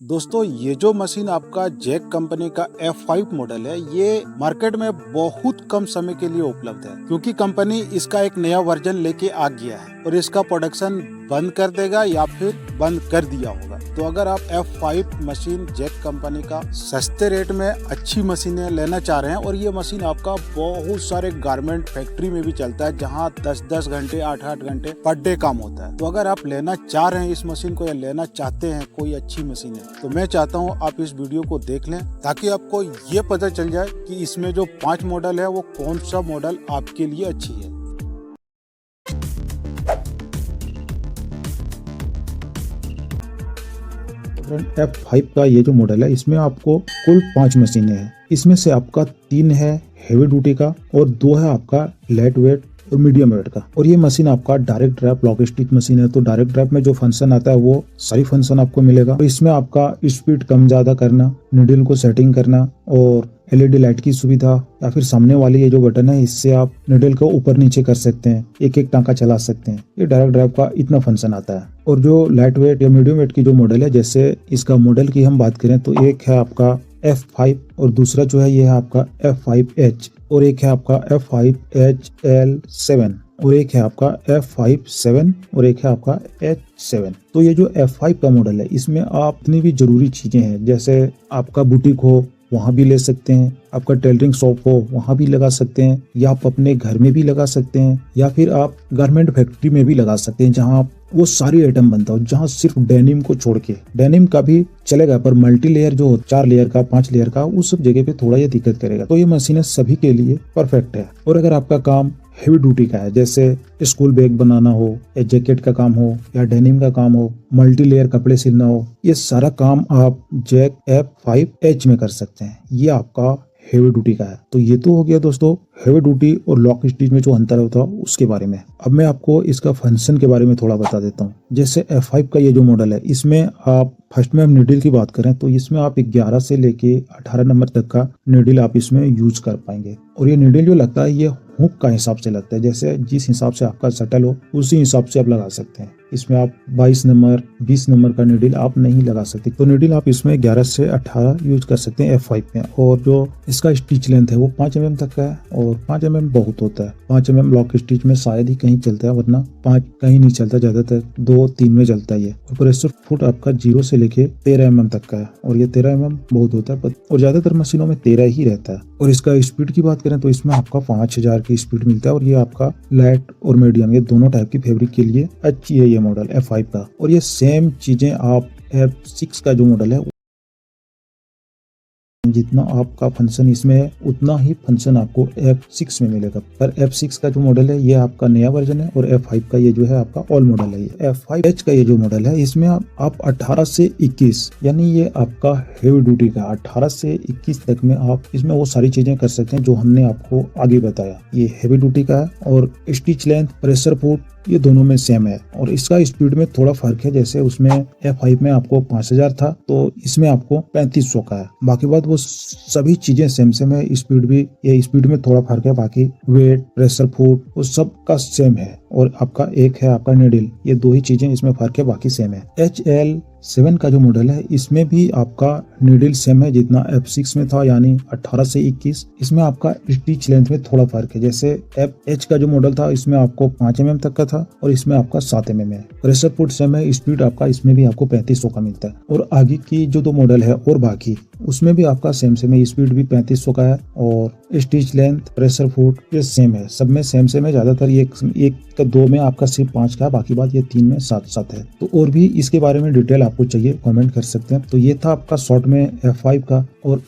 दोस्तों ये जो मशीन आपका जैक कंपनी का F5 मॉडल है, ये मार्केट में बहुत कम समय के लिए उपलब्ध है क्योंकि कंपनी इसका एक नया वर्जन लेके आ गया है और इसका प्रोडक्शन बंद कर देगा या फिर बंद कर दिया होगा। तो अगर आप F5 मशीन जैक कंपनी का सस्ते रेट में अच्छी मशीनें लेना चाह रहे हैं और ये मशीन आपका बहुत सारे गारमेंट फैक्ट्री में भी चलता है जहां 10-10 घंटे 8-8 घंटे पर डे काम होता है। तो अगर आप लेना चाह रहे हैं इस मशीन को या लेना चाहते हैं कोई अच्छी मशीन है, तो मैं चाहता हूं आप इस वीडियो को देख लें ताकि आपको ये पता चल जाए कि इसमें जो 5 मॉडल है वो कौन सा मॉडल आपके लिए अच्छी है। F5 का ये जो मॉडल है इसमें आपको कुल 5 मशीनें हैं। इसमें से आपका 3 है हेवी ड्यूटी का और 2 है आपका लाइट वेट और मीडियम वेट का। और ये मशीन आपका direct drive lock stitch machine है, तो डायरेक्ट ड्राइव में जो फंक्शन आता है वो सारी फंक्शन आपको मिलेगा। तो इसमें आपका स्पीड कम ज्यादा करना, नीडल को सेटिंग करना और LED लाइट की सुविधा या फिर सामने वाली ये जो बटन है इससे आप नीडल को ऊपर नीचे कर सकते हैं, एक एक टांका चला सकते हैं। ये डायरेक्ट ड्राइव का इतना फंक्शन आता है। और जो लाइट वेट या मीडियम वेट की जो मॉडल है, जैसे इसका मॉडल की हम बात करें तो एक है आपका F5 और दूसरा जो है ये है आपका F5H और एक है आपका F5HL7 और एक है आपका F57 और एक है आपका H7। तो ये जो F5 का मॉडल है इसमें आप इतनी भी जरूरी चीजें हैं, जैसे आपका बुटीक हो वहां भी ले सकते हैं, आपका टेलरिंग शॉप हो वहां भी लगा सकते हैं, या आप अपने घर में भी लगा सकते हैं, या फिर आप गारमेंट फैक्ट्री में भी लगा सकते हैं जहां वो सारी आइटम बनता हो, जहां सिर्फ डेनिम को छोड़ के। डेनिम का भी चलेगा पर मल्टी लेयर जो 4 लेयर का 5 लेयर का उस सब जगह पे थोड़ा ये दिक्कत करेगा। तो ये मशीनें सभी के लिए परफेक्ट है। और अगर आपका काम हेवी ड्यूटी का है, जैसे स्कूल बैग बनाना हो या जैकेट का काम हो या डेनिम का काम हो, मल्टी लेयर कपड़े सिलना हो, ये सारा काम आप जैक F5H में कर सकते हैं। ये आपका हेवी ड्यूटी का है। तो ये तो हो गया दोस्तों हेवी ड्यूटी और लॉक स्टिच में जो अंतर होता है उसके बारे में। अब मैं आपको इसका फंक्शन के बारे में थोड़ा बता देता हूँ। जैसे F5 का ये जो मॉडल है इसमें आप फर्स्ट में हम नीडल की बात करें तो इसमें आप 11 से लेके 18 नंबर तक का नीडल आप इसमें यूज कर पाएंगे। और ये नीडल जो लगता है ये हुक का हिसाब से लगता है, जैसे जिस हिसाब से आपका शटल हो उसी हिसाब से आप लगा सकते हैं। इसमें आप 22 नंबर 20 नंबर का नीडल आप नहीं लगा सकते। तो नीडल आप इसमें 11 से 18 यूज कर सकते हैं F5 में। और जो इसका स्टिच लेंथ है वो 5 mm तक का है और 5 mm बहुत होता है। 5 mm लॉक स्टिच में शायद ही कहीं चलता है, वरना 5 कहीं नहीं चलता, ज्यादातर 2-3 में चलता है ये। और प्रेशर फुट आपका 0 से लेके 13 mm तक का है और ये 13 mm बहुत होता है और ज्यादातर मशीनों में 13 ही रहता है। और इसका स्पीड की बात करें तो इसमें आपका 5000 की स्पीड मिलता है और ये आपका लाइट और मीडियम ये दोनों टाइप की फैब्रिक के लिए अच्छी है ये मॉडल F5 का। और ये सेम चीजें आप F6 का जो मॉडल है, जितना आपका फंक्शन इसमें है उतना ही फंक्शन आपको F6 में मिलेगा। पर F6 का जो मॉडल है ये आपका नया वर्जन है और F5 का ये जो है आपका ओल्ड मॉडल है। ये F5H का ये जो मॉडल है इसमें आप 18 से 21 यानी ये आपका हेवी ड्यूटी का 18 से 21 तक में आप इसमें वो सारी चीजें कर सकते हैं जो हमने आपको आगे बताया। ये हेवी ड्यूटी का है और स्टिच लेंथ प्रेशर फुट ये दोनों में सेम है। और इसका स्पीड में थोड़ा फर्क है, जैसे उसमें F5 में आपको 5000 था तो इसमें आपको 3500 का है। बाकी बात वो सभी चीजें सेम है। स्पीड भी ये स्पीड में थोड़ा फर्क है, बाकी वेट प्रेशर फुट वो सब का सेम है। और आपका एक है आपका नीडल, ये 2 ही चीजें इसमें फर्क है, बाकी सेम है। HL7 का जो मॉडल है इसमें भी आपका नीडल सेम है जितना F6 में था, यानी 18 से 21। इसमें आपका स्टिच लेंथ में थोड़ा फर्क है, जैसे FH का जो मॉडल था इसमें आपको 5 mm तक का था और इसमें आपका 7 mm है। प्रेशर फुट सेम है, स्पीड आपका इसमें भी आपको 3500 का मिलता है। और आगे की जो 2 मॉडल है और बाकी उसमें भी आपका सेम है, स्पीड भी 3500 का है और स्टिच लेंथ प्रेशर फुट ये सेम है। सब में सेम है, ज्यादातर एक का 2 में आपका सिर्फ 5 का है, बाकी बात ये 3 में 7 है। तो और भी इसके बारे में डिटेल आपको चाहिए कमेंट कर सकते हैं। तो ये था आपका शॉर्ट में F5 का। और